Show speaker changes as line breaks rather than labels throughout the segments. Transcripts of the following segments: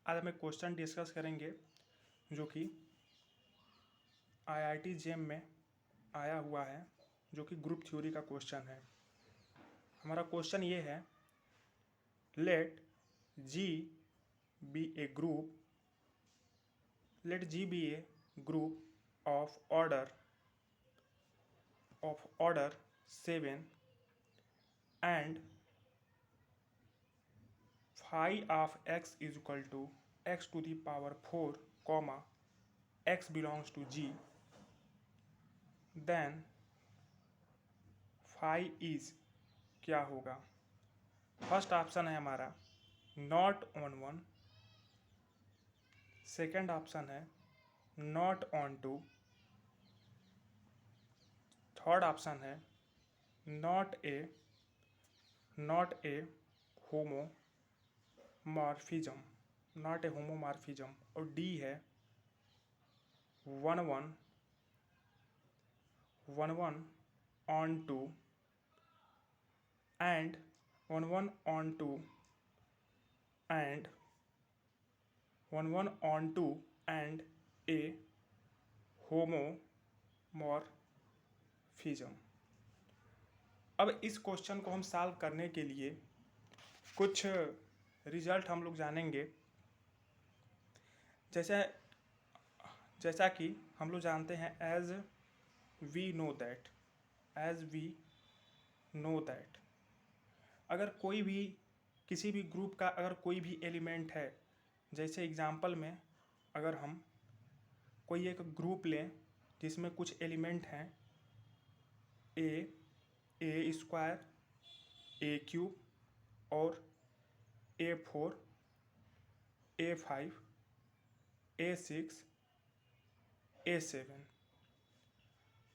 आज हम एक क्वेश्चन डिस्कस करेंगे जो कि आईआईटी जेम में आया हुआ है, जो कि ग्रुप थ्योरी का क्वेश्चन है। हमारा क्वेश्चन ये है, let G be a group let G be a group of order 7 and phi of x is equal to x to the power 4 comma x belongs to g, then phi is क्या होगा। First option है हमारा not on one, second option है not onto, third option है not a homomorphism और D है one one onto and one onto and and a homomorphism. अब इस क्वेश्चन को हम सॉल्व करने के लिए कुछ रिजल्ट हम लोग जानेंगे। जैसा कि हम लोग जानते हैं, एज वी नो दैट अगर कोई भी किसी भी ग्रुप का अगर कोई भी एलिमेंट है, जैसे एग्जांपल में अगर हम कोई एक ग्रुप लें जिसमें कुछ एलिमेंट हैं ए स्क्वायर, ए क्यूब और A4, A5, A6, A7,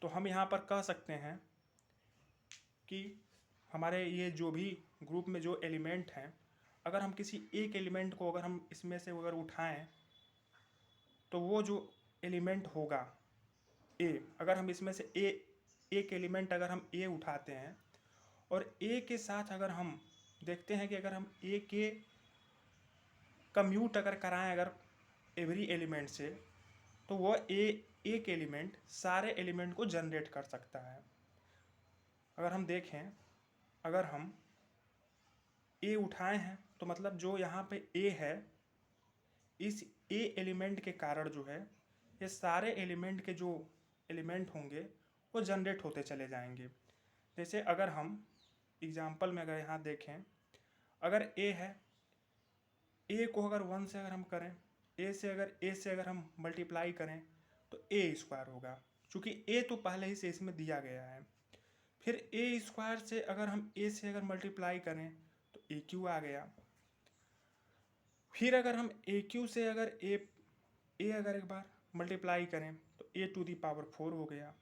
तो हम यहाँ पर कह सकते हैं कि हमारे ये जो भी ग्रुप में जो एलिमेंट हैं, अगर हम किसी एक एलिमेंट को अगर हम इसमें से अगर उठाएं तो वो जो एलिमेंट होगा ए, अगर हम इसमें से एक एलिमेंट अगर हम ए उठाते हैं और ए के साथ अगर हम देखते हैं कि अगर हम ए के कम्यूट अगर कराएं अगर एवरी एलिमेंट से, तो वो एक एलिमेंट सारे एलिमेंट को जनरेट कर सकता है। अगर हम देखें, अगर हम ए उठाए हैं तो मतलब जो यहाँ पे ए है, इस ए एलिमेंट के कारण जो है ये सारे एलिमेंट के जो एलिमेंट होंगे वो जनरेट होते चले जाएंगे। जैसे अगर हम एग्जांपल में अगर यहाँ देखें, अगर ए है, ए को अगर 1 से अगर हम करें, ए से अगर हम मल्टीप्लाई करें तो ए स्क्वायर होगा, चूँकि ए तो पहले ही से इसमें दिया गया है। फिर ए स्क्वायर से अगर हम ए से अगर मल्टीप्लाई करें तो ए क्यू आ गया। फिर अगर हम ए क्यू से अगर ए अगर एक बार मल्टीप्लाई करें तो ए टू दी पावर 4 हो गया।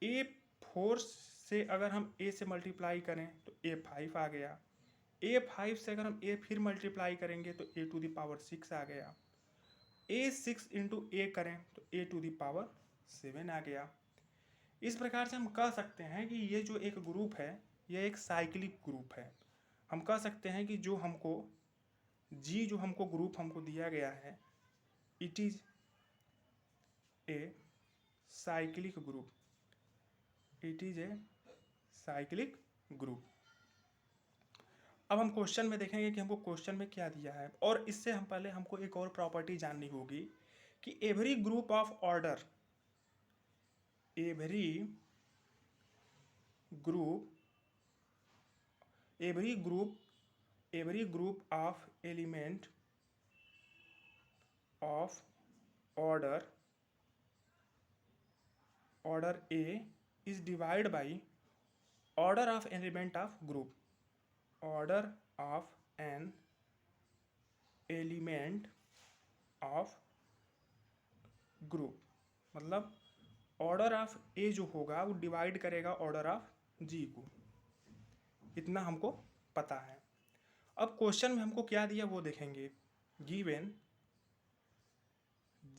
A4 से अगर हम ए से मल्टीप्लाई करें तो A5 आ गया। A5 से अगर हम ए फिर मल्टीप्लाई करेंगे तो ए टू दी पावर 6 आ गया। A6 इंटू ए करें तो ए टू दी पावर 7 आ गया। इस प्रकार से हम कह सकते हैं कि ये जो एक ग्रुप है ये एक साइक्लिक ग्रुप है। हम कह सकते हैं कि जो हमको ग्रुप हमको दिया गया है, it is a cyclic group. अब हम क्वेश्चन में देखेंगे कि हमको क्वेश्चन में क्या दिया है, और इससे हम पहले हमको एक और प्रॉपर्टी जाननी होगी कि every group of element of order A is divide by order of element of group. Order of an element of group मतलब ऑर्डर ऑफ ए जो होगा वो डिवाइड करेगा ऑर्डर ऑफ जी को। इतना हमको पता है। अब क्वेश्चन में हमको क्या दिया वो देखेंगे। Given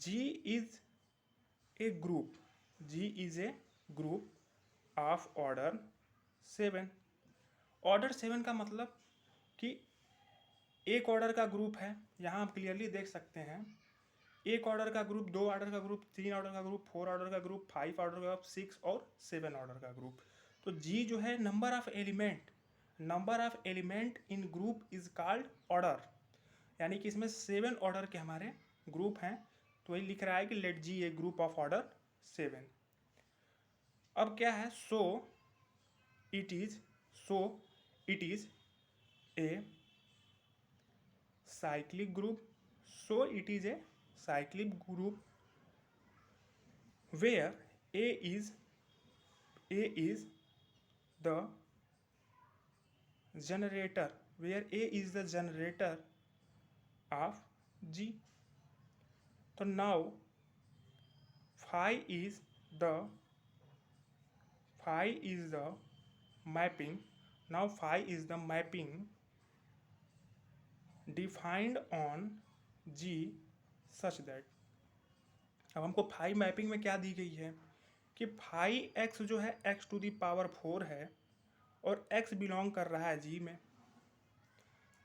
G is a group of order 7। Order 7 का मतलब कि एक ऑर्डर का ग्रुप है, यहाँ आप क्लियरली देख सकते हैं, एक ऑर्डर का ग्रुप, दो ऑर्डर का ग्रुप, तीन ऑर्डर का ग्रुप, फोर ऑर्डर का ग्रुप, फाइव ऑर्डर का ग्रुप, सिक्स और सेवन ऑर्डर का ग्रुप। तो जी जो है number of element in group is called order, यानी कि इसमें सेवन ऑर्डर के हमारे ग्रुप हैं, तो वही लिख रहा है कि let G a group of order seven. अब क्या है, so it is a cyclic group, so it is a cyclic group where a is the generator, where a is the generator of G. So now phi is the mapping, now phi is the mapping defined on G such that, अब हमको phi mapping में क्या दी गई है कि phi x जो है x to the power 4 है और एक्स बिलोंग कर रहा है जी में।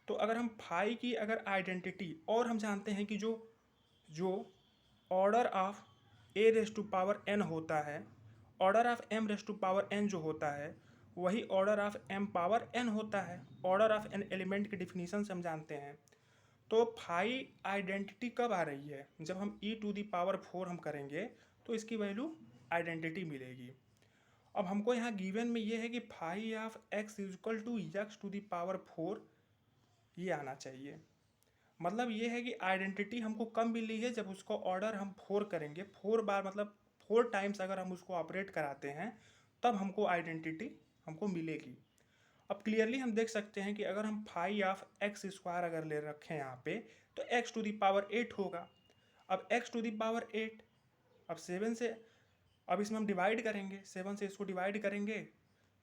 तो अगर हम फाई की अगर आइडेंटिटी, और हम जानते हैं कि जो order of a raise to power n होता है, order of m raise to power n जो होता है वही order of m power n होता है। ऑर्डर ऑफ एन एलिमेंट की डिफिनीशन से हम जानते हैं। तो फाई आइडेंटिटी कब आ रही है, जब हम ई टू दी पावर 4 हम करेंगे तो इसकी वैल्यू आइडेंटिटी मिलेगी। अब हमको यहाँ गिवन में ये है कि phi of x is equal to x to the power 4 ये आना चाहिए। मतलब ये है कि आइडेंटिटी हमको कम मिली है जब उसको ऑर्डर हम 4 करेंगे, 4 बार मतलब 4 टाइम्स अगर हम उसको ऑपरेट कराते हैं तब हमको आइडेंटिटी हमको मिलेगी। अब क्लियरली हम देख सकते हैं कि अगर हम फाई ऑफ एक्स स्क्वायर अगर ले रखें यहाँ पे तो एक्स टू दी पावर 8 होगा। अब एक्स टू दी पावर 8, अब 7 से, अब इसमें हम डिवाइड करेंगे, 7 से इसको डिवाइड करेंगे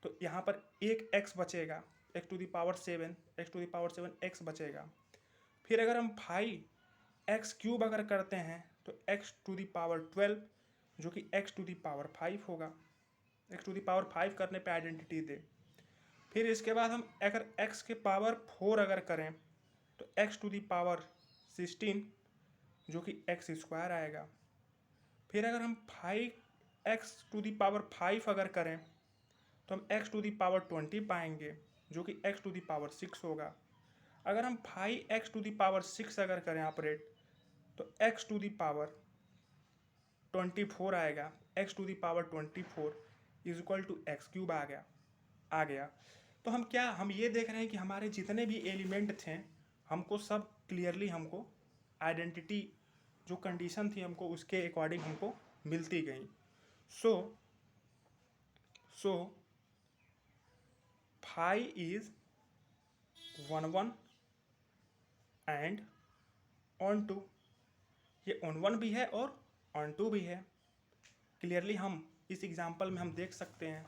तो यहाँ पर एक एक्स बचेगा, x to the power 7, x to the power 7 x बचेगा। फिर अगर हम फाइव एक्स क्यूब अगर करते हैं तो एक्स टू दी पावर 12 जो कि एक्स टू दी पावर 5 होगा। एक्स टू दी पावर 5 करने पे आइडेंटिटी दे। फिर इसके बाद हम अगर x के पावर 4 अगर करें तो x टू दी पावर 16 जो कि एक्स स्क्वायर आएगा। फिर अगर हम 5x टू दी पावर 5 अगर करें तो हम x टू दी पावर 20 पाएंगे जो कि x टू दी पावर 6 होगा। अगर हम 5x टू दी पावर 6 अगर करें ऑपरेट तो x टू दी पावर 24 आएगा। x to the power 24 is equal to x cube आ गया। तो हम ये देख रहे हैं कि हमारे जितने भी एलिमेंट थे हमको सब क्लियरली हमको आइडेंटिटी जो कंडीशन थी हमको उसके अकॉर्डिंग हमको मिलती गई। So phi is 1 and onto, ये ऑन 1 भी है और ऑन 2 भी है। क्लियरली हम इस एग्जांपल में हम देख सकते हैं,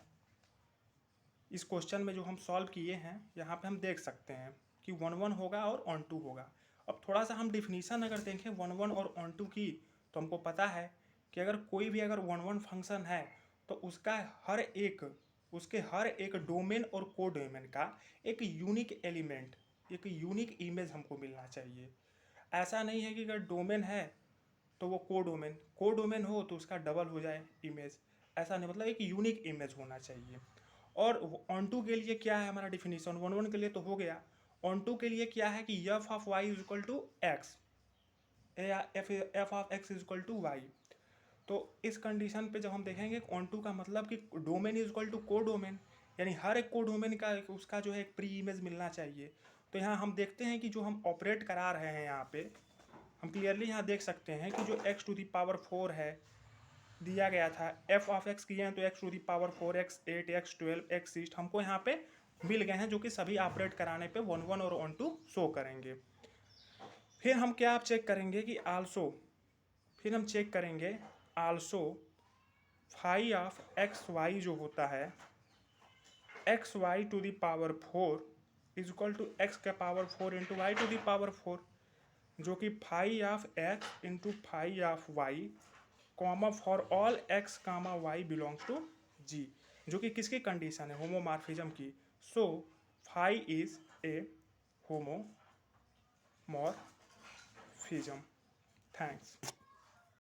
इस क्वेश्चन में जो हम सॉल्व किए हैं यहाँ पे हम देख सकते हैं कि 1 होगा और ऑन 2 होगा। अब थोड़ा सा हम डिफिनीशन अगर देखें 1 और ऑन 2 की तो हमको पता है कि अगर कोई भी अगर 1 फंक्शन है तो उसके हर एक डोमेन और को डोमेन का एक यूनिक एलिमेंट, एक यूनिक इमेज हमको मिलना चाहिए। ऐसा नहीं है कि अगर डोमेन है तो वो को डोमेन हो तो उसका डबल हो जाए इमेज, ऐसा नहीं, मतलब एक यूनिक इमेज होना चाहिए। और ऑन टू के लिए क्या है हमारा डिफिनीशन, 1 के लिए तो हो गया। ऑन टू के लिए क्या है कि f of y is equal to x, f of x is equal to y. तो इस कंडीशन पे जब हम देखेंगे ऑन टू का मतलब कि डोमेन इज इक्वल टू को डोमेन, यानी हर एक को डोमेन का उसका जो है एक प्री इमेज मिलना चाहिए। तो यहाँ हम देखते हैं कि जो हम ऑपरेट करा रहे हैं यहाँ पे हम क्लियरली यहाँ देख सकते हैं कि जो x टू दी पावर 4 है दिया गया था, एफ ऑफ एक्स किए हैं तो x to the power 4, x8, x12, x6 हमको यहाँ पे मिल गए हैं जो कि सभी ऑपरेट कराने पे 1 और ऑन 2 शो करेंगे। फिर हम क्या आप चेक करेंगे कि आल्सो, फिर हम चेक करेंगे also phi of x y जो होता है x y to the power 4 is equal to x का power 4 into y to the power 4 जो कि phi of x into phi of y comma for all x comma y belongs to G, जो कि किसकी condition है, homomorphism की। So phi is a morphism. Thanks.